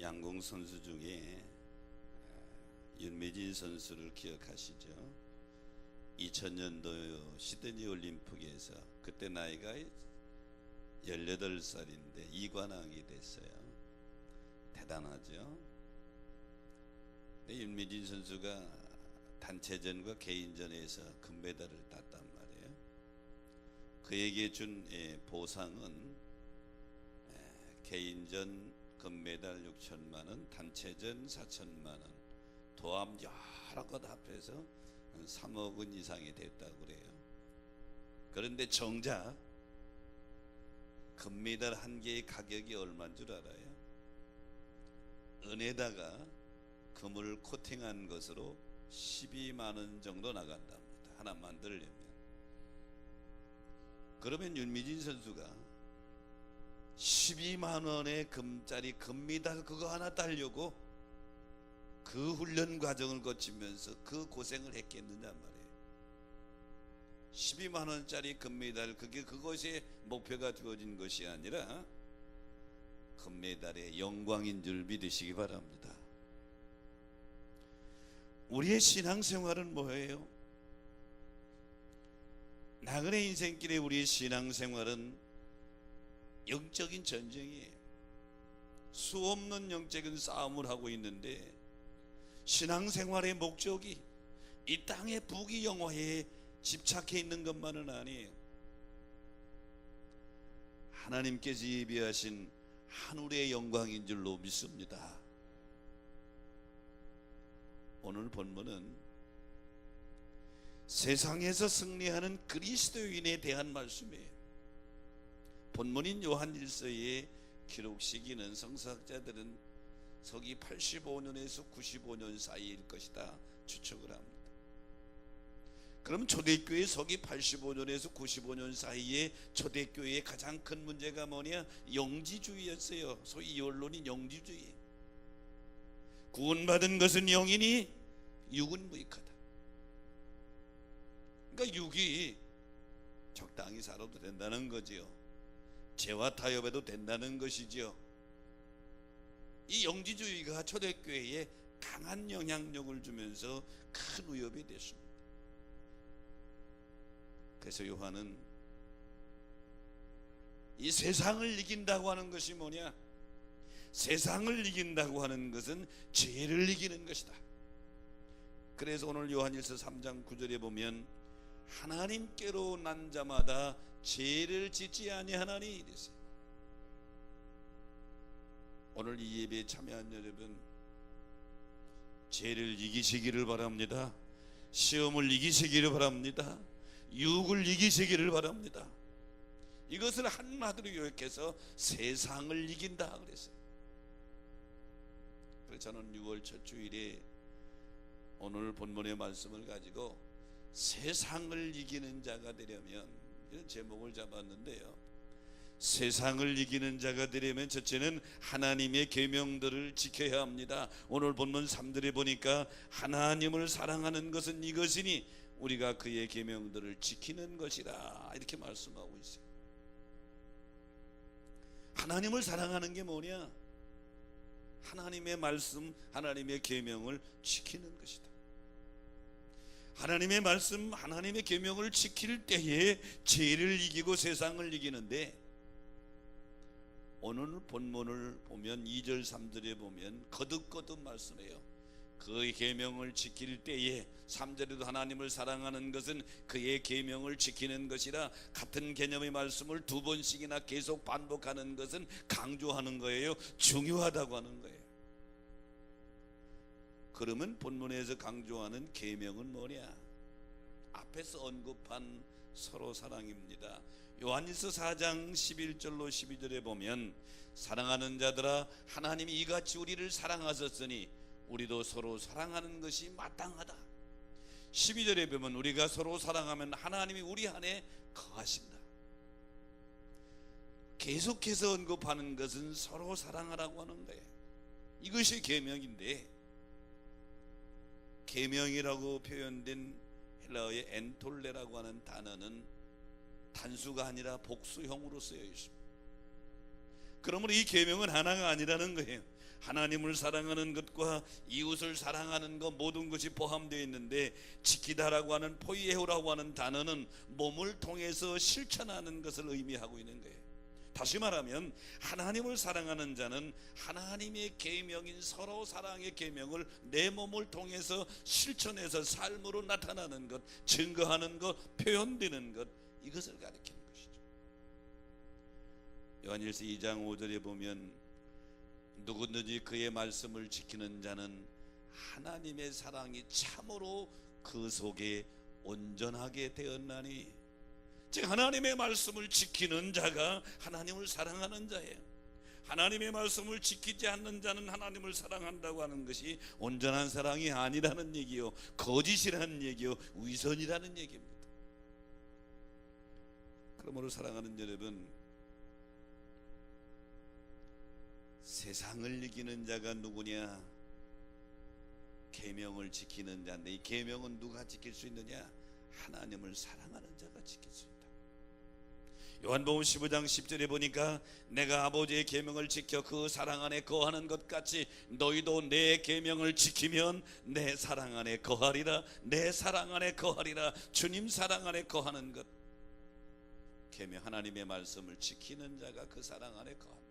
양궁 선수 중에 윤미진 선수를 기억하시죠? 2000년도 시드니 올림픽에서 그때 나이가 18살인데 2관왕이 됐어요. 대단하죠? 근데 윤미진 선수가 단체전과 개인전에서 금메달을 땄단 말이에요. 그에게 준 보상은 개인전 금메달 6천만원, 단체전 4천만원, 도합 여러 것 합해서 3억 원 이상이 됐다고 그래요. 그런데 정작 금메달 한 개의 가격이 얼마인 줄 알아요? 은에다가 금을 코팅한 것으로 12만 원 정도 나간답니다. 하나 만들려면. 그러면 윤미진 선수가 12만 원의 금짜리 금메달 그거 하나 따려고 그 훈련 과정을 거치면서 그 고생을 했겠느냐 말이에요. 12만 원짜리 금메달 그것이 목표가 주어진 것이 아니라 금메달의 영광인 줄 믿으시기 바랍니다. 우리의 신앙생활은 뭐예요? 나그네 인생길의 우리의 신앙생활은 영적인 전쟁이에요. 수없는 영적인 싸움을 하고 있는데 신앙생활의 목적이 이 땅의 부귀영화에 집착해 있는 것만은 아니에요. 하나님께서 예비하신 하늘의 영광인 줄로 믿습니다. 오늘 본문은 세상에서 승리하는 그리스도인에 대한 말씀이에요. 본문인 요한일서의 기록 시기는 성서학자들은 서기 85년에서 95년 사이일 것이다 추측을 합니다. 그럼 초대교회 서기 85년에서 95년 사이에 초대교회의 가장 큰 문제가 뭐냐? 영지주의였어요. 소위 원론인 영지주의. 구원받은 것은 영이니 육은 무익하다. 그러니까 육이 적당히 살아도 된다는 거지요. 죄와 타협해도 된다는 것이지요. 이 영지주의가 초대교회에 강한 영향력을 주면서 큰 위협이 됐습니다. 그래서 요한은 이 세상을 이긴다고 하는 것이 뭐냐? 세상을 이긴다고 하는 것은 죄를 이기는 것이다. 그래서 오늘 요한일서 3장 9절에 보면 하나님께로 난 자마다 죄를 짓지 아니하나니 이랬어요. 오늘 이 예배에 참여한 여러분, 죄를 이기시기를 바랍니다. 시험을 이기시기를 바랍니다. 유혹을 이기시기를 바랍니다. 이것을 한마디로 요약해서 세상을 이긴다 그랬어요. 그래서 저는 6월 첫 주일에 오늘 본문의 말씀을 가지고 세상을 이기는 자가 되려면 이런 제목을 잡았는데요. 세상을 이기는 자가 되려면 첫째는 하나님의 계명들을 지켜야 합니다. 오늘 본문 3절에 보니까 하나님을 사랑하는 것은 이것이니 우리가 그의 계명들을 지키는 것이라 이렇게 말씀하고 있어요. 하나님을 사랑하는 게 뭐냐? 하나님의 말씀, 하나님의 계명을 지키는 것이다. 하나님의 말씀, 하나님의 계명을 지킬 때에 죄를 이기고 세상을 이기는데 오늘 본문을 보면 2절 3절에 보면 거듭거듭 말씀해요. 그의 계명을 지킬 때에 3절에도 하나님을 사랑하는 것은 그의 계명을 지키는 것이라 같은 개념의 말씀을 2번씩이나 계속 반복하는 것은 강조하는 거예요. 중요하다고 하는 거예요. 그러면 본문에서 강조하는 계명은 뭐냐? 앞에서 언급한 서로 사랑입니다. 요한일서 4장 11절로 12절에 보면 사랑하는 자들아 하나님이 이같이 우리를 사랑하셨으니 우리도 서로 사랑하는 것이 마땅하다. 12절에 보면 우리가 서로 사랑하면 하나님이 우리 안에 거하신다. 계속해서 언급하는 것은 서로 사랑하라고 하는 거예요. 이것이 계명인데 계명이라고 표현된 헬라어의 엔톨레라고 하는 단어는 단수가 아니라 복수형으로 쓰여 있습니다. 그러므로 이 계명은 하나가 아니라는 거예요. 하나님을 사랑하는 것과 이웃을 사랑하는 것 모든 것이 포함되어 있는데, 지키다라고 하는 포이에오라고 하는 단어는 몸을 통해서 실천하는 것을 의미하고 있는 거예요. 다시 말하면 하나님을 사랑하는 자는 하나님의 계명인 서로 사랑의 계명을 내 몸을 통해서 실천해서 삶으로 나타나는 것, 증거하는 것, 표현되는 것, 이것을 가리키는 것이죠. 요한일서 2장 5절에 보면 누구든지 그의 말씀을 지키는 자는 하나님의 사랑이 참으로 그 속에 온전하게 되었나니, 즉 하나님의 말씀을 지키는 자가 하나님을 사랑하는 자예요. 하나님의 말씀을 지키지 않는 자는 하나님을 사랑한다고 하는 것이 온전한 사랑이 아니라는 얘기요, 거짓이라는 얘기요, 위선이라는 얘기입니다. 그러므로 사랑하는 여러분, 세상을 이기는 자가 누구냐? 계명을 지키는 자인데, 이 계명은 누가 지킬 수 있느냐? 하나님을 사랑하는 자가 지킬 수 있다. 요한복음 15장 10절에 보니까 내가 아버지의 계명을 지켜 그 사랑 안에 거하는 것 같이 너희도 내 계명을 지키면 내 사랑 안에 거하리라. 내 사랑 안에 거하리라. 주님 사랑 안에 거하는 것, 계명, 하나님의 말씀을 지키는 자가 그 사랑 안에 거한다.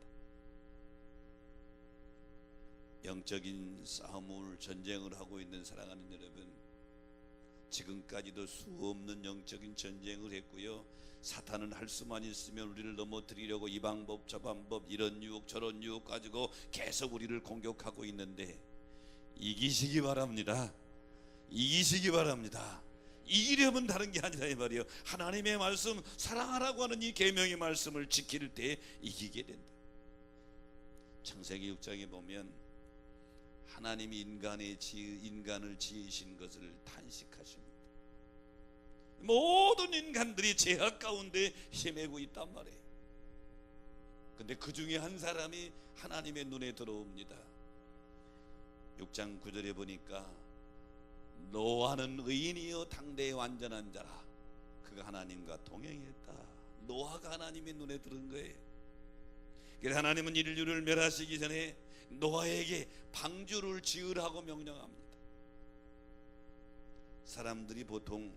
영적인 싸움을, 전쟁을 하고 있는 사랑하는 여러분, 지금까지도 수없는 영적인 전쟁을 했고요, 사탄은 할 수만 있으면 우리를 넘어뜨리려고 이 방법 저 방법, 이런 유혹 저런 유혹 가지고 계속 우리를 공격하고 있는데, 이기시기 바랍니다. 이기시기 바랍니다. 이기려면 다른 게 아니라 이 말이에요. 하나님의 말씀, 사랑하라고 하는 이 계명의 말씀을 지킬 때 이기게 된다. 창세기 6장에 보면 하나님이 인간을 지으신 것을 탄식하십니다. 모든 인간들이 죄악 가운데 헤매고 있단 말이에요. 근데 그 중에 한 사람이 하나님의 눈에 들어옵니다. 6장 9절에 보니까 노아는 의인이요 당대의 완전한 자라. 그가 하나님과 동행했다. 노아가 하나님의 눈에 들은 거예요. 그래서 하나님은 인류를 멸하시기 전에 노아에게 방주를 지으라고 명령합니다. 사람들이 보통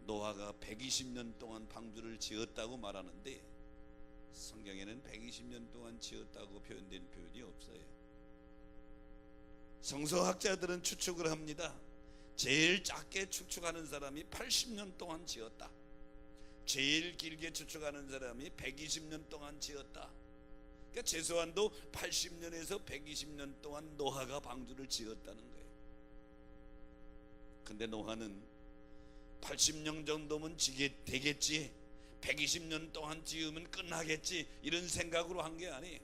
노아가 120년 동안 방주를 지었다고 말하는데, 성경에는 120년 동안 지었다고 표현된 표현이 없어요. 성서학자들은 추측을 합니다. 제일 작게 추측하는 사람이 80년 동안 지었다. 제일 길게 추측하는 사람이 120년 동안 지었다. 그러니까 최소한도 80년에서 120년 동안 노아가 방주를 지었다는 거예요. 근데 노아는 80년 정도면 되겠지, 120년 동안 지으면 끝나겠지, 이런 생각으로 한 게 아니에요.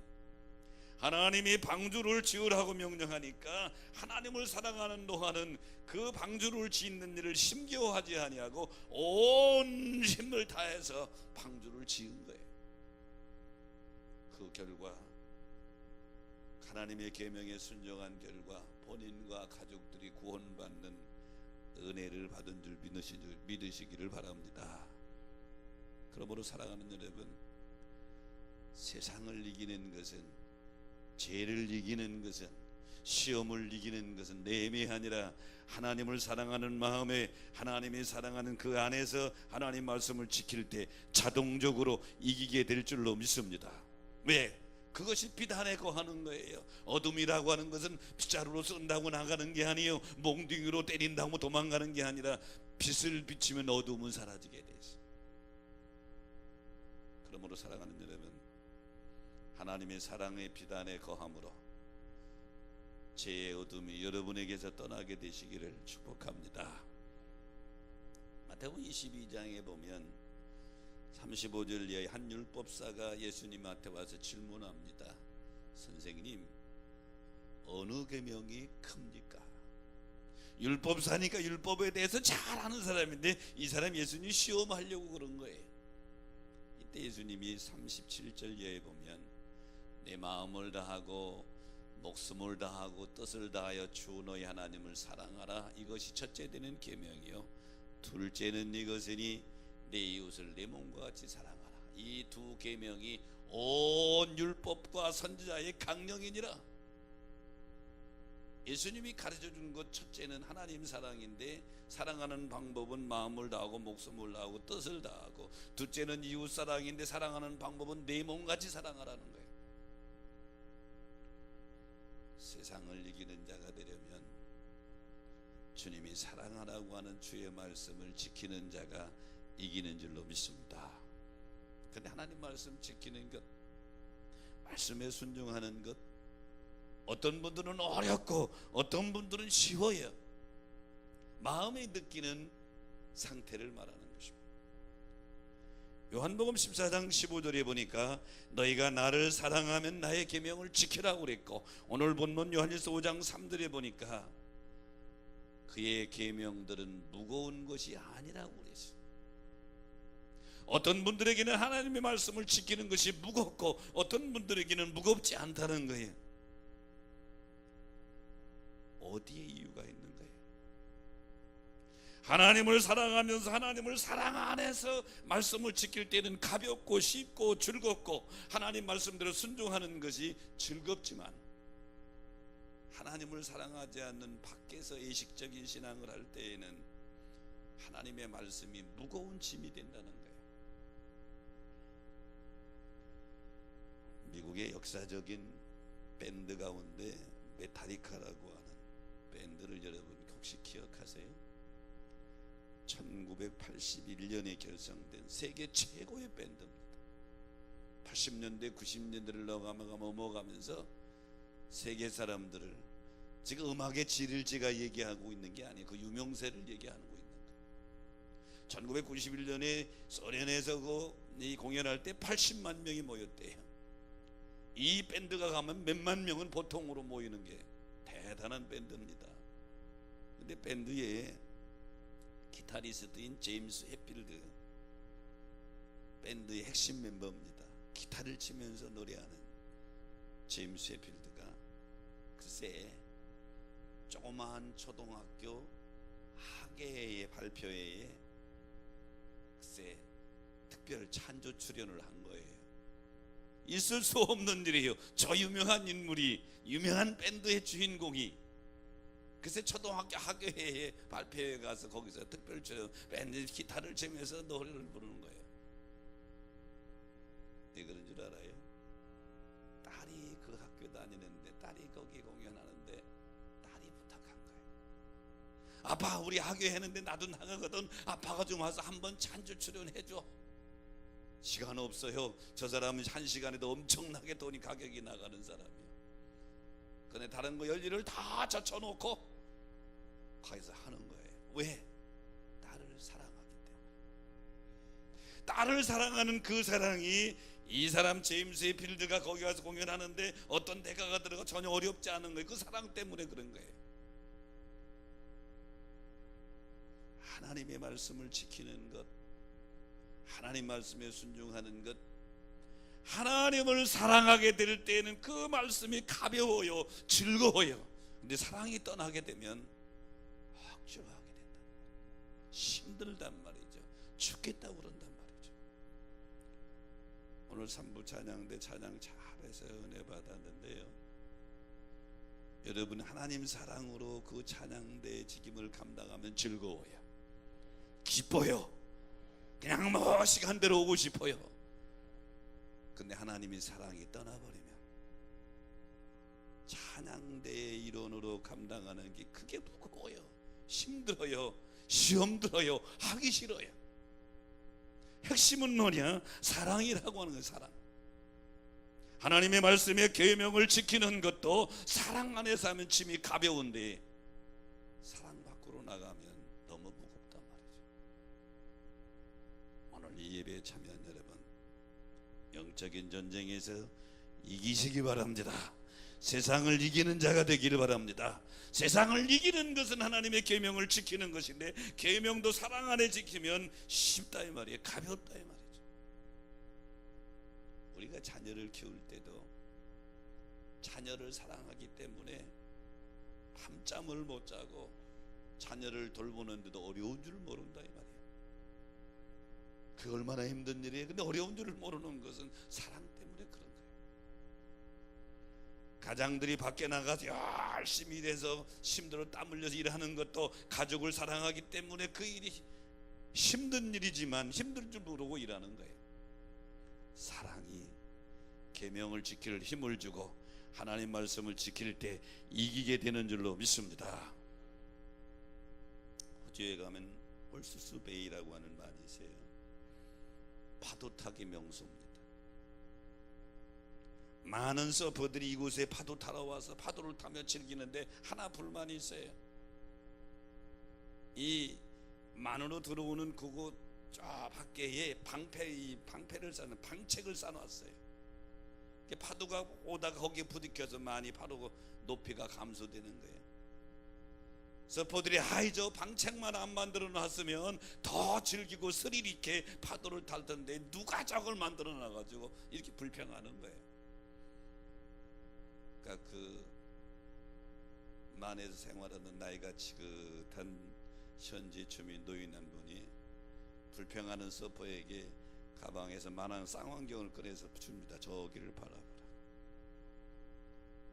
하나님이 방주를 지으라고 명령하니까 하나님을 사랑하는 노아는 그 방주를 짓는 일을 힘겨워하지 아니하고 온 힘을 다해서 방주를 지은 거예요. 그 결과 하나님의 계명에 순종한 결과 본인과 가족들이 구원받는 은혜를 받은 줄 믿으시기를 바랍니다. 그러므로 사랑하는 여러분, 세상을 이기는 것은, 죄를 이기는 것은, 시험을 이기는 것은 내면이 아니라 하나님을 사랑하는 마음에, 하나님이 사랑하는 그 안에서 하나님 말씀을 지킬 때 자동적으로 이기게 될 줄로 믿습니다. 왜? 그것이 빛 안에 거하는 거예요. 어둠이라고 하는 것은 빗자루로 쏜다고 나가는 게 아니에요. 몽둥이로 때린다고 도망가는 게 아니라 빛을 비치면 어둠은 사라지게 돼 있어요. 그러므로 사랑하는 여러분, 하나님의 사랑의 빛 안에 거함으로 죄의 어둠이 여러분에게서 떠나게 되시기를 축복합니다. 마태복음 22장에 보면 35절 이하의 한 율법사가 예수님한테 와서 질문합니다. 선생님, 어느 계명이 큽니까? 율법사니까 율법에 대해서 잘 아는 사람인데 이 사람 예수님 시험하려고 그런 거예요. 이때 예수님이 37절 이하에 보면 내 마음을 다하고 목숨을 다하고 뜻을 다하여 주 너희 하나님을 사랑하라. 이것이 첫째 되는 계명이요, 둘째는 이것이니 내 이웃을 내 몸과 같이 사랑하라. 이 두 계명이 온 율법과 선지자의 강령이니라. 예수님이 가르쳐 준 것 첫째는 하나님 사랑인데, 사랑하는 방법은 마음을 다하고 목숨을 다하고 뜻을 다하고, 둘째는 이웃 사랑인데 사랑하는 방법은 내 몸같이 사랑하라는 거예요. 세상을 이기는 자가 되려면 주님이 사랑하라고 하는 주의 말씀을 지키는 자가 이기는 줄로 믿습니다. 그런데 하나님 말씀 지키는 것, 말씀에 순종하는 것, 어떤 분들은 어렵고 어떤 분들은 쉬워요. 마음에 느끼는 상태를 말하는 것입니다. 요한복음 14장 15절에 보니까 너희가 나를 사랑하면 나의 계명을 지키라고 그랬고, 오늘 본문 요한일서 5장 3절에 보니까 그의 계명들은 무거운 것이 아니라고 그랬어요. 어떤 분들에게는 하나님의 말씀을 지키는 것이 무겁고 어떤 분들에게는 무겁지 않다는 거예요. 어디에 이유가 있는 거예요? 하나님을 사랑하면서 하나님을 사랑 안에서 말씀을 지킬 때는 가볍고 쉽고 즐겁고 하나님 말씀대로 순종하는 것이 즐겁지만, 하나님을 사랑하지 않는 밖에서 의식적인 신앙을 할 때에는 하나님의 말씀이 무거운 짐이 된다는 거예요. 미국의 역사적인 밴드 가운데 메탈리카라고 하는 밴드를 여러분 혹시 기억하세요? 1981년에 결성된 세계 최고의 밴드입니다. 80년대 90년대를 넘어가면서 세계 사람들을, 지금 음악의 질을 제가 얘기하고 있는 게 아니에요. 그 유명세를 얘기하고 있는 거예요. 1991년에 소련에서 이 공연할 때 80만 명이 모였대요. 이 밴드가 가면 몇만 명은 보통으로 모이는 게 대단한 밴드입니다. 근데 밴드에 기타리스트인 제임스 해필드, 밴드의 핵심 멤버입니다. 기타를 치면서 노래하는 제임스 해필드가 글쎄 조그마한 초등학교 학예의 발표회에 글쎄 특별 찬조 출연을 한 거예요. 있을 수 없는 일이에요. 저 유명한 인물이, 유명한 밴드의 주인공이 글쎄 초등학교 학교회에 발표회 가서 거기서 특별 출연, 밴드 기타를 치면서 노래를 부르는 거예요. 왜 그런 줄 알아요? 딸이 그 학교 다니는데, 딸이 거기 공연하는데 딸이 부탁한 거예요. 아빠, 우리 학교회 했는데 나도 나가거든. 아빠가 좀 와서 한번 찬조 출연해줘. 시간 없어요. 저 사람은 한 시간에도 엄청나게 돈이 가격이 나가는 사람이에요. 근데 다른 거 열일을 다 젖혀놓고 거기서 하는 거예요. 왜? 딸을 사랑하기 때문에. 딸을 사랑하는 그 사랑이, 이 사람 제임스 해필드가 거기 가서 공연하는데 어떤 대가가 들어가 전혀 어렵지 않은 거예요. 그 사랑 때문에 그런 거예요. 하나님의 말씀을 지키는 것, 하나님 말씀에 순종하는 것, 하나님을 사랑하게 될 때는 그 말씀이 가벼워요, 즐거워요. 근데 사랑이 떠나게 되면 억지로하게 된다, 힘들단 말이죠. 죽겠다고 그런단 말이죠. 오늘 3부 찬양대 찬양 잘해서 은혜 받았는데요, 여러분 하나님 사랑으로 그 찬양대의 직임을 감당하면 즐거워요, 기뻐요, 그냥 뭐 시간대로 오고 싶어요. 근데 하나님이 사랑이 떠나버리면 찬양대의 일원으로 감당하는 게 그게 무거워요, 힘들어요, 시험 들어요, 하기 싫어요. 핵심은 뭐냐? 사랑이라고 하는 거예요. 사랑. 하나님의 말씀에 계명을 지키는 것도 사랑 안에서 하면 짐이 가벼운데, 사랑 밖으로 나가면 너무 무겁단 말이죠. 오늘 이 예배에 참여한 여러분, 영적인 전쟁에서 이기시기 바랍니다. 세상을 이기는 자가 되기를 바랍니다. 세상을 이기는 것은 하나님의 계명을 지키는 것인데, 계명도 사랑 안에 지키면 쉽다 이 말이에요. 가볍다 이 말이죠. 우리가 자녀를 키울 때도 자녀를 사랑하기 때문에 밤잠을 못 자고 자녀를 돌보는데도 어려운 줄 모른다 이 말이에요. 그 얼마나 힘든 일이에요. 근데 어려운 줄을 모르는 것은 사랑 때문에 그런 거예요. 가장들이 밖에 나가서 열심히 일해서 힘들어 땀 흘려서 일하는 것도 가족을 사랑하기 때문에 그 일이 힘든 일이지만 힘들 줄 모르고 일하는 거예요. 사랑이 계명을 지킬 힘을 주고 하나님 말씀을 지킬 때 이기게 되는 줄로 믿습니다. 호주에 가면 홀수스 베이라고 하는 말이 있어요. 파도 타기 명소입니다. 많은 서퍼들이 이곳에 파도 타러 와서 파도를 타며 즐기는데 하나 불만이 있어요. 이 만으로 들어오는 그곳 저 밖에 방패를 쌓는 방책을 쌓아놨어요. 파도가 오다가 거기에 부딪혀서 많이 파도가 높이가 감소되는 거예요. 서퍼들이 저 방책만 안 만들어 놨으면 더 즐기고 스릴 있게 파도를 탈 텐데 누가 저걸 만들어 놔가지고 이렇게 불평하는 거예요. 그러니까 그 만에서 생활하는 나이가 지긋한 현지 주민 노인 한 분이 불평하는 서퍼에게 가방에서 만한 쌍안경을 꺼내서 줍니다. 저기를 바라보라.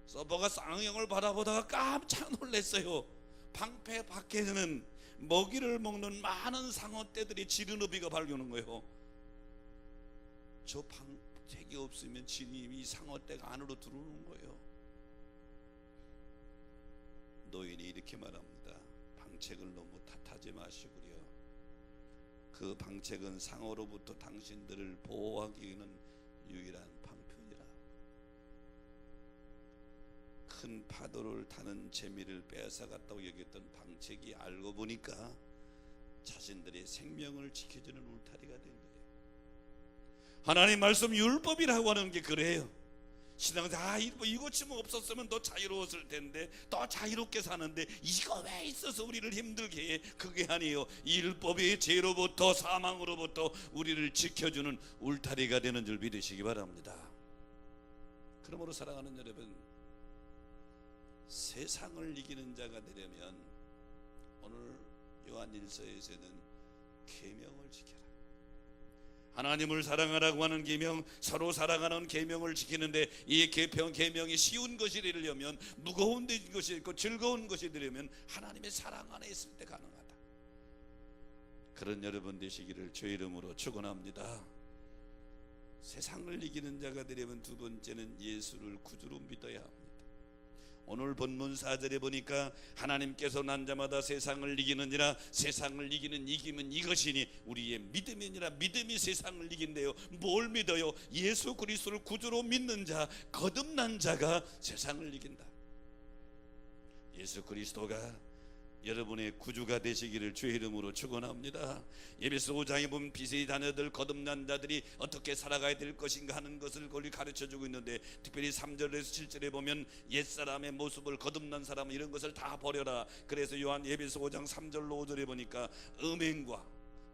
서퍼가 쌍안경을 바라보다가 깜짝 놀랐어요. 방패 밖에는 먹이를 먹는 많은 상어떼들이 지르노비가 발견한 거예요. 저 방책이 없으면 진이 상어떼가 안으로 들어오는 거예요. 노인이 이렇게 말합니다. 방책을 너무 탓하지 마시구려. 그 방책은 상어로부터 당신들을 보호하기에는 유일한 방편이라. 큰 파도를 타는 재미를 빼앗아갔다고 여겼던 방책이 알고 보니까 자신들의 생명을 지켜주는 울타리가 된 거예요. 하나님 말씀 율법이라고 하는 게 그래요. 신앙생활 이거 좀 없었으면 더 자유로웠을 텐데 더 자유롭게 사는데 이거 왜 있어서 우리를 힘들게 해? 그게 아니에요. 이 율법이 죄로부터 사망으로부터 우리를 지켜주는 울타리가 되는 줄 믿으시기 바랍니다. 그러므로 사랑하는 여러분, 세상을 이기는 자가 되려면 오늘 요한일서에서는 계명을 지켜라. 하나님을 사랑하라고 하는 계명, 서로 사랑하는 계명을 지키는데 이 계명이 쉬운 것이 되려면, 무거운 것이 있고 즐거운 것이 되려면 하나님의 사랑 안에 있을 때 가능하다. 그런 여러분 되시기를 주의 이름으로 축원합니다. 세상을 이기는 자가 되려면 두 번째는 예수를 구주로 믿어야 합니다. 오늘 본문 4절에 보니까 하나님께서 난 자마다 세상을 이기느니라. 세상을 이기는 이김은 이것이니 우리의 믿음이니라. 믿음이 세상을 이긴대요. 뭘 믿어요? 예수 그리스도를 구주로 믿는 자, 거듭난 자가 세상을 이긴다. 예수 그리스도가 여러분의 구주가 되시기를 주의 이름으로 축원합니다. 에베소 5장에 보면 비세이 자녀들 거듭난 자들이 어떻게 살아가야 될 것인가 하는 것을 거기 가르쳐주고 있는데, 특별히 3절에서 7절에 보면 옛사람의 모습을, 거듭난 사람은 이런 것을 다 버려라. 그래서 에베소 5장 3절로 5절에 보니까 음행과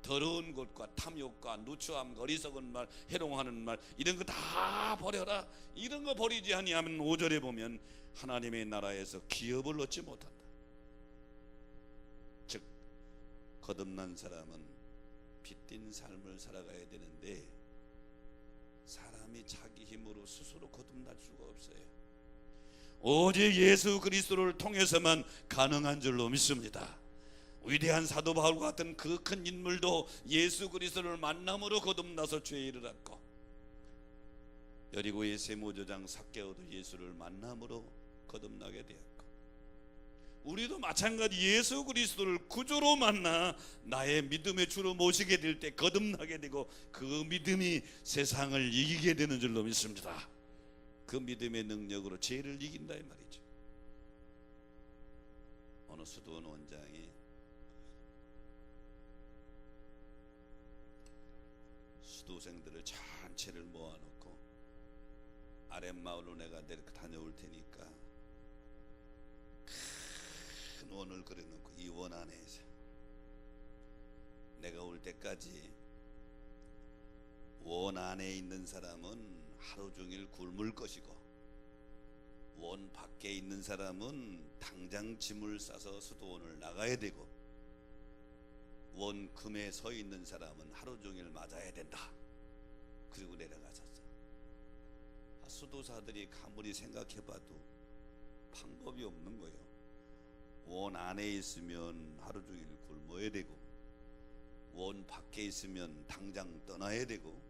더러운 것과 탐욕과 누추함과 어리석은 말, 해롱하는 말, 이런 거 다 버려라. 이런 거 버리지 아니하면 5절에 보면 하나님의 나라에서 기업을 얻지 못한다. 즉 거듭난 사람은 빛된 삶을 살아가야 되는데 사람이 자기 힘으로 스스로 거듭날 수가 없어요. 오직 예수 그리스도를 통해서만 가능한 줄로 믿습니다. 위대한 사도 바울과 같은 그 큰 인물도 예수 그리스도를 만남으로 거듭나서 죄에 이르렀고, 여리고의 세모저장 삭개오도 예수를 만남으로 거듭나게 되었고, 우리도 마찬가지 예수 그리스도를 구주로 만나 나의 믿음의 주로 모시게 될 때 거듭나게 되고, 그 믿음이 세상을 이기게 되는 줄로 믿습니다. 그 믿음의 능력으로 죄를 이긴다 이 말이죠. 어느 수도원 원장이 수도생들을 전체를 모아놓고 아랫마을로 내가 다녀올 테니까 큰 원을 그려놓고 이 원 안에서 내가 올 때까지 원 안에 있는 사람은 하루 종일 굶을 것이고, 원 밖에 있는 사람은 당장 짐을 싸서 수도원을 나가야 되고, 원 금에 서 있는 사람은 하루 종일 맞아야 된다. 그리고 내려가셨어. 수도사들이 가만히 생각해봐도 방법이 없는 거예요. 원 안에 있으면 하루 종일 굶어야 되고, 원 밖에 있으면 당장 떠나야 되고,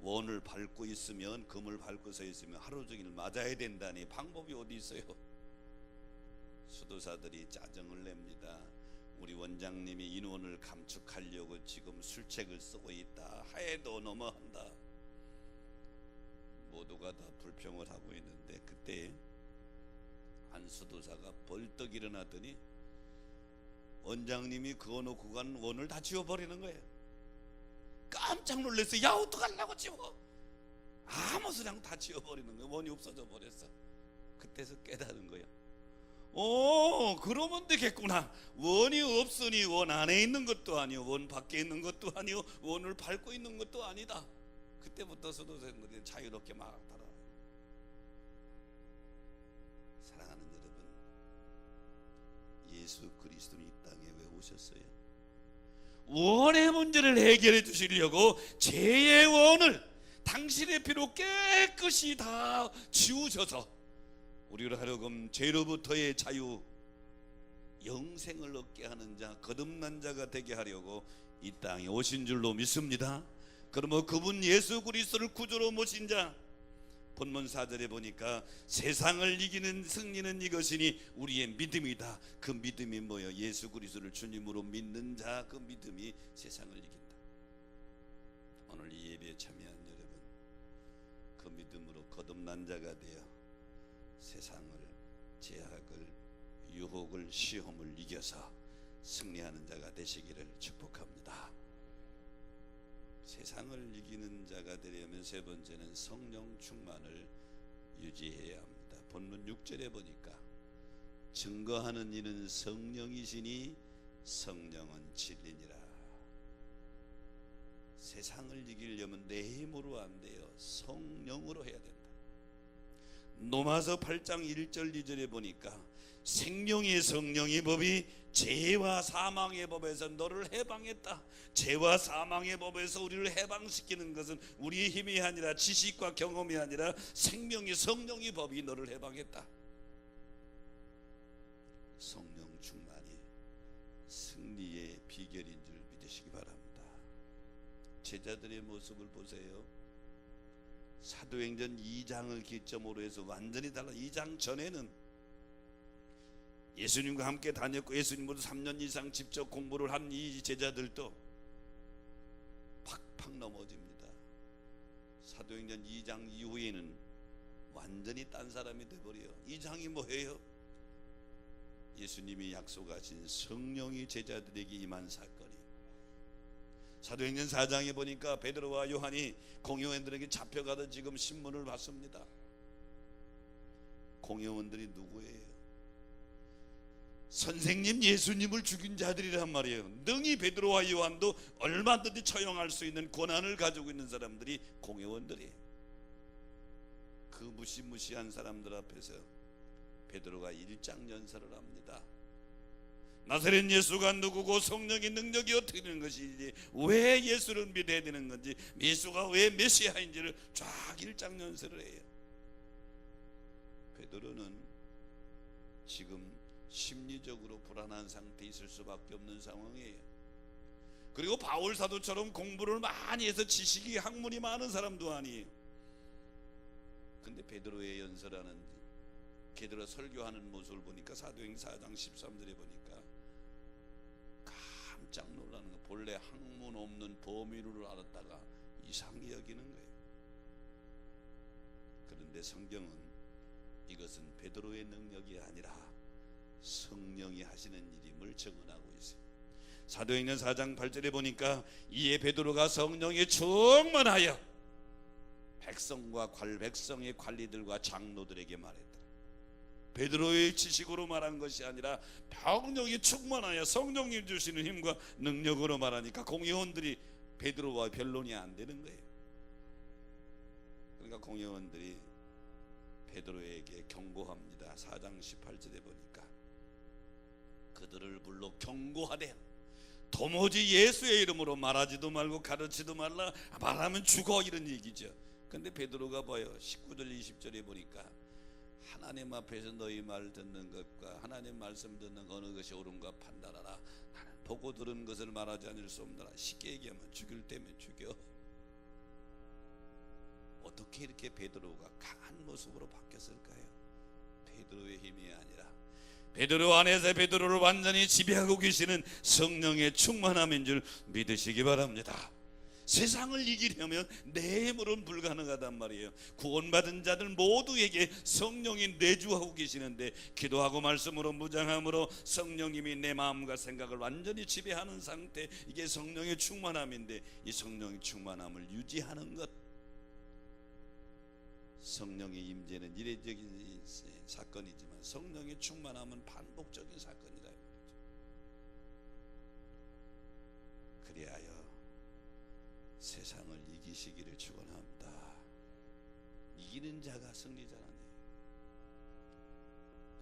원을 밟고 있으면, 금을 밟고 서 있으면 하루 종일 맞아야 된다니 방법이 어디 있어요? 수도사들이 짜증을 냅니다. 우리 원장님이 인원을 감축하려고 지금 술책을 쓰고 있다. 해도 너무한다. 모두가 다 불평을 하고 있는데, 그때 한 수도사가 벌떡 일어나더니 원장님이 그어놓고 간 원을 다 지워버리는 거예요. 깜짝 놀랐어요. 야, 어떡하려고 지워? 아무 소리랑 다 지워버리는 거예요. 원이 없어져 버렸어. 그때서 깨달은 거예요. 그러면 되겠구나. 원이 없으니 원 안에 있는 것도 아니요, 원 밖에 있는 것도 아니요, 원을 밟고 있는 것도 아니다. 그때부터 수도사들이 자유롭게 막 따라. 사랑하는 여러분, 예수 그리스도는 이 땅에 왜 오셨어요? 원의 문제를 해결해 주시려고 죄의 원을 당신의 피로 깨끗이 다 지우셔서 우리를 하여금 죄로부터의 자유, 영생을 얻게 하는 자, 거듭난 자가 되게 하려고 이 땅에 오신 줄로 믿습니다. 그러면 그분 예수 그리스도를 구주로 모신 자, 본문 4절에 보니까 세상을 이기는 승리는 이것이니 우리의 믿음이다. 그 믿음이 뭐예요? 예수 그리스도를 주님으로 믿는 자, 그 믿음이 세상을 이긴다. 오늘 이 예배에 참여한 여러분, 그 믿음으로 거듭난 자가 되어 세상을, 제약을, 유혹을, 시험을 이겨서 승리하는 자가 되시기를 축복합니다. 세상을 이기는 자가 되려면 세 번째는 성령 충만을 유지해야 합니다. 본문 6절에 보니까 증거하는 이는 성령이시니 성령은 진리니라. 세상을 이기려면 내 힘으로 안 돼요. 성령으로 해야 된다. 로마서 8장 1절 2절에 보니까 생명의 성령의 법이 죄와 사망의 법에서 너를 해방했다. 죄와 사망의 법에서 우리를 해방시키는 것은 우리의 힘이 아니라 지식과 경험이 아니라 생명의 성령의 법이 너를 해방했다. 성령 충만이 승리의 비결인 줄 믿으시기 바랍니다. 제자들의 모습을 보세요. 사도행전 2장을 기점으로 해서 완전히 달라. 2장 전에는 예수님과 함께 다녔고 예수님보다 3년 이상 직접 공부를 한 이 제자들도 팍팍 넘어집니다. 사도행전 2장 이후에는 완전히 딴 사람이 돼버려요. 2장이 뭐예요? 예수님이 약속하신 성령이 제자들에게 임한 사건이. 사도행전 4장에 보니까 베드로와 요한이 공회원들에게 잡혀가다 지금 신문을 받습니다. 공회원들이 누구예요? 선생님 예수님을 죽인 자들이란 말이에요. 능히 베드로와 요한도 얼마든지 처형할 수 있는 권한을 가지고 있는 사람들이 공회원들이에요. 그 무시무시한 사람들 앞에서 베드로가 일장연설을 합니다. 나사렛 예수가 누구고 성령의 능력이 어떻게 되는 것인지, 왜 예수를 믿어야 되는 건지, 예수가 왜 메시아인지를 쫙 일장연설을 해요. 베드로는 지금 심리적으로 불안한 상태에 있을 수밖에 없는 상황이에요. 그리고 바울 사도처럼 공부를 많이 해서 지식이 학문이 많은 사람도 아니에요. 근데 베드로의 연설하는, 베드로 설교하는 모습을 보니까 사도행전 4장 13절에 보니까 깜짝 놀라는 거. 본래 학문 없는 범인을 알았다가 이상히 여기는 거예요. 그런데 성경은 이것은 베드로의 능력이 아니라 성령이 하시는 일임을 증언하고 있어요. 사도행전 4장 8절에 보니까 이에 베드로가 성령에 충만하여 백성과 백성의 관리들과 장로들에게 말했다. 베드로의 지식으로 말한 것이 아니라 성령이 충만하여 성령님 주시는 힘과 능력으로 말하니까 공회원들이 베드로와 변론이 안 되는 거예요. 그러니까 공회원들이 베드로에게 경고합니다. 4장 18절에 보니까 그들을 불러 경고하되 도무지 예수의 이름으로 말하지도 말고 가르치도 말라. 말하면 죽어, 이런 얘기죠. 근데 베드로가 봐요. 19절 20절에 보니까 하나님 앞에서 너희 말 듣는 것과 하나님 말씀 듣는 어느 것이 옳은가 판단하라. 보고 들은 것을 말하지 않을 수 없느라. 쉽게 얘기하면 죽일 때면 죽여. 어떻게 이렇게 베드로가 강한 모습으로 바뀌었을까요? 베드로의 힘이 아니라 베드로 안에서 베드로를 완전히 지배하고 계시는 성령의 충만함인 줄 믿으시기 바랍니다. 세상을 이기려면 내 힘으로는 불가능하단 말이에요. 구원받은 자들 모두에게 성령이 내주하고 계시는데, 기도하고 말씀으로 무장함으로 성령님이 내 마음과 생각을 완전히 지배하는 상태, 이게 성령의 충만함인데, 이 성령의 충만함을 유지하는 것, 성령의 임재는 이례적인 사건이지만 성령의 충만함은 반복적인 사건이다. 그리하여 세상을 이기시기를 축원합니다. 이기는 자가 승리자라네.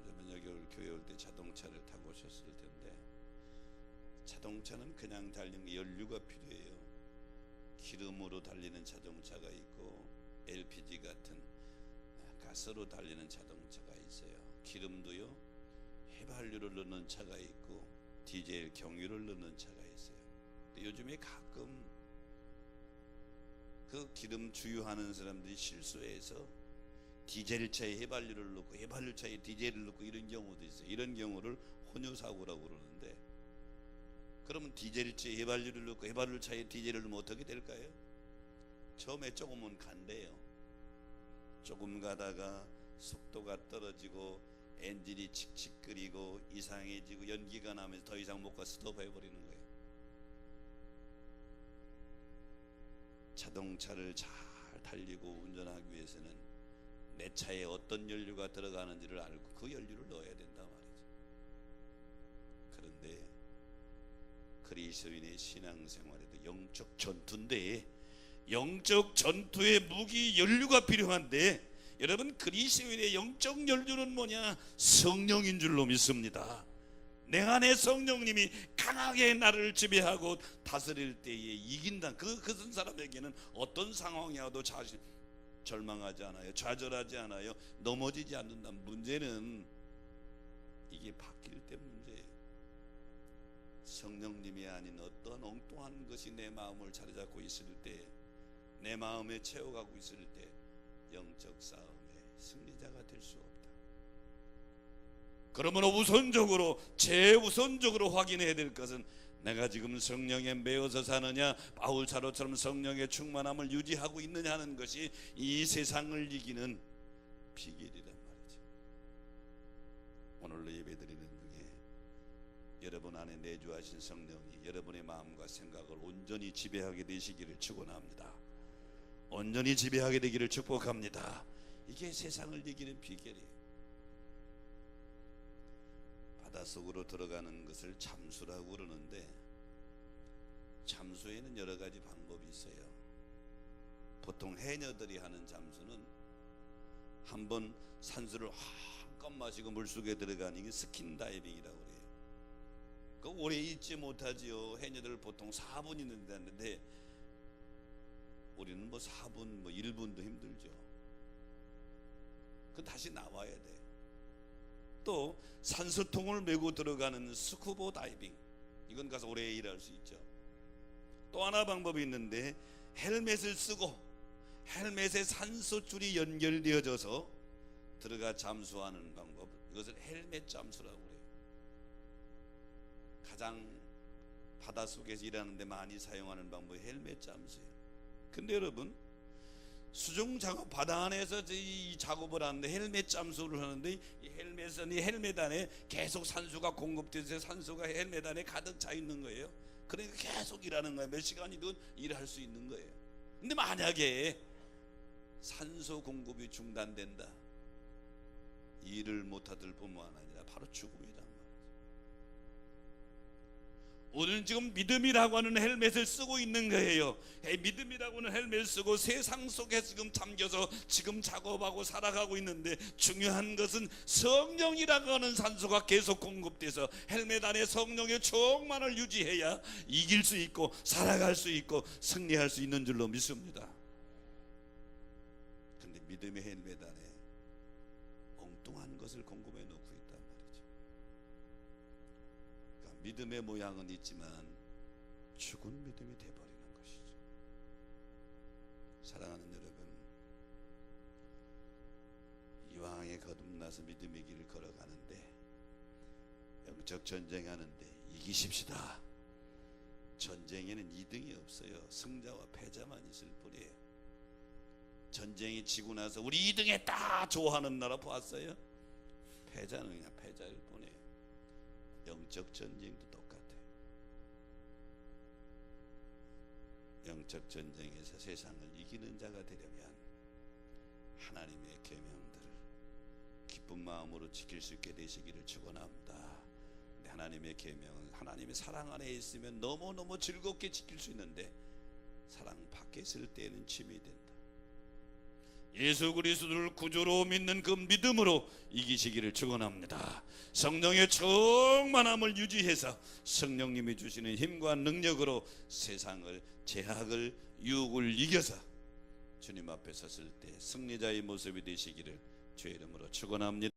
여러분 여기 교회 올 때 자동차를 타고 오셨을 텐데, 자동차는 그냥 달리는 연료가 필요해요. 기름으로 달리는 자동차가 있고 LPG 같은 가스로 달리는 자동차가 있어요. 기름도요, 휘발유를 넣는 차가 있고 디젤 경유를 넣는 차가 있어요. 근데 요즘에 가끔 그 기름 주유하는 사람들이 실수해서 디젤차에 휘발유를 넣고 휘발유차에 디젤을 넣고 이런 경우도 있어요. 이런 경우를 혼유사고라고 그러는데, 그러면 디젤차에 휘발유를 넣고 휘발유차에 디젤을 넣으면 어떻게 될까요? 처음에 조금은 간대요. 조금 가다가 속도가 떨어지고 엔진이 칙칙거리고 이상해지고 연기가 나면서 더 이상 못 가 스톱해버리는 거예요. 자동차를 잘 달리고 운전하기 위해서는 내 차에 어떤 연료가 들어가는지를 알고 그 연료를 넣어야 된다 말이죠. 그런데 그리스도인의 신앙생활에도 영적 전투인데, 영적 전투의 무기 연료가 필요한데, 여러분 그리스도인의 영적 연료는 뭐냐? 성령인 줄로 믿습니다. 내 안에 성령님이 강하게 나를 지배하고 다스릴 때에 이긴다. 그런 사람에게는 어떤 상황이 와도 절망하지 않아요. 좌절하지 않아요. 넘어지지 않는다. 문제는 이게 바뀔 때 문제예요. 성령님이 아닌 어떤 엉뚱한 것이 내 마음을 자리잡고 있을 때, 내 마음에 채워가고 있을 때 영적 싸움에 승리자가 될 수 없다. 그러므로 우선적으로, 최우선적으로 확인해야 될 것은 내가 지금 성령에 매어서 사느냐, 바울사도처럼 성령의 충만함을 유지하고 있느냐 하는 것이 이 세상을 이기는 비결이란 말이죠. 오늘로 예배드리는 중에 여러분 안에 내주하신 성령이 여러분의 마음과 생각을 온전히 지배하게 되시기를 축원합니다. 온전히 지배하게 되기를 축복합니다. 이게 세상을 이기는 비결이에요. 바닷속으로 들어가는 것을 잠수라고 그러는데, 잠수에는 여러 가지 방법이 있어요. 보통 해녀들이 하는 잠수는 한번 산소를 한껏 마시고 물속에 들어가는 게 스킨 다이빙이라고 그래요. 그 오래 있지 못하지요. 해녀들 보통 4분 있는데 우리는 4분 1분도 힘들죠. 그 다시 나와야 돼. 또 산소통을 메고 들어가는 스쿠버 다이빙, 이건 가서 오래 일할 수 있죠. 또 하나 방법이 있는데, 헬멧을 쓰고 헬멧에 산소줄이 연결되어져서 들어가 잠수하는 방법, 이것을 헬멧 잠수라고 그래요. 가장 바닷속에서 일하는데 많이 사용하는 방법이 헬멧 잠수예요. 근데 여러분, 수중 작업, 바다 안에서 이 작업을 하는데 헬멧 잠수를 하는데, 이 헬멧 안에 계속 산소가 공급돼서 산소가 헬멧 안에 가득 차 있는 거예요. 그러니까 계속 일하는 거예요. 몇 시간이든 일할 수 있는 거예요. 근데 만약에 산소 공급이 중단된다, 일을 못하들 뿐만 아니라 바로 죽음이란 말이죠. 오늘 지금 믿음이라고 하는 헬멧을 쓰고 있는 거예요. 믿음이라고 하는 헬멧을 쓰고 세상 속에 지금 잠겨서 지금 작업하고 살아가고 있는데, 중요한 것은 성령이라고 하는 산소가 계속 공급돼서 헬멧 안에 성령의 충만을 유지해야 이길 수 있고 살아갈 수 있고 승리할 수 있는 줄로 믿습니다. 근데 믿음의 헬멧 안에 엉뚱한 것을 공급해 놓고 있단 말이죠. 그러니까 믿음의 모양은 있지만 죽은 믿음이 되어버리는 것이죠. 사랑하는 여러분, 이왕에 거듭나서 믿음의 길을 걸어가는데, 영적 전쟁하는데 이기십시다. 전쟁에는 2등이 없어요. 승자와 패자만 있을 뿐이에요. 전쟁이 지고 나서 우리 2등했다 좋아하는 나라 보았어요? 패자는 그냥 패자일 뿐이에요. 영적 전쟁도 똑같아요. 영적 전쟁에서 세상을 이기는 자가 되려면 하나님의 계명들을 기쁜 마음으로 지킬 수 있게 되시기를 축원합니다. 하나님의 계명은 하나님의 사랑 안에 있으면 너무너무 즐겁게 지킬 수 있는데, 사랑 밖에 있을 때에는 짐이 된다. 예수 그리스도를 구주로 믿는 그 믿음으로 이기시기를 축원합니다. 성령의 충만함을 유지해서 성령님이 주시는 힘과 능력으로 세상을, 제약을, 유혹을 이겨서 주님 앞에 섰을 때 승리자의 모습이 되시기를 주의 이름으로 축원합니다.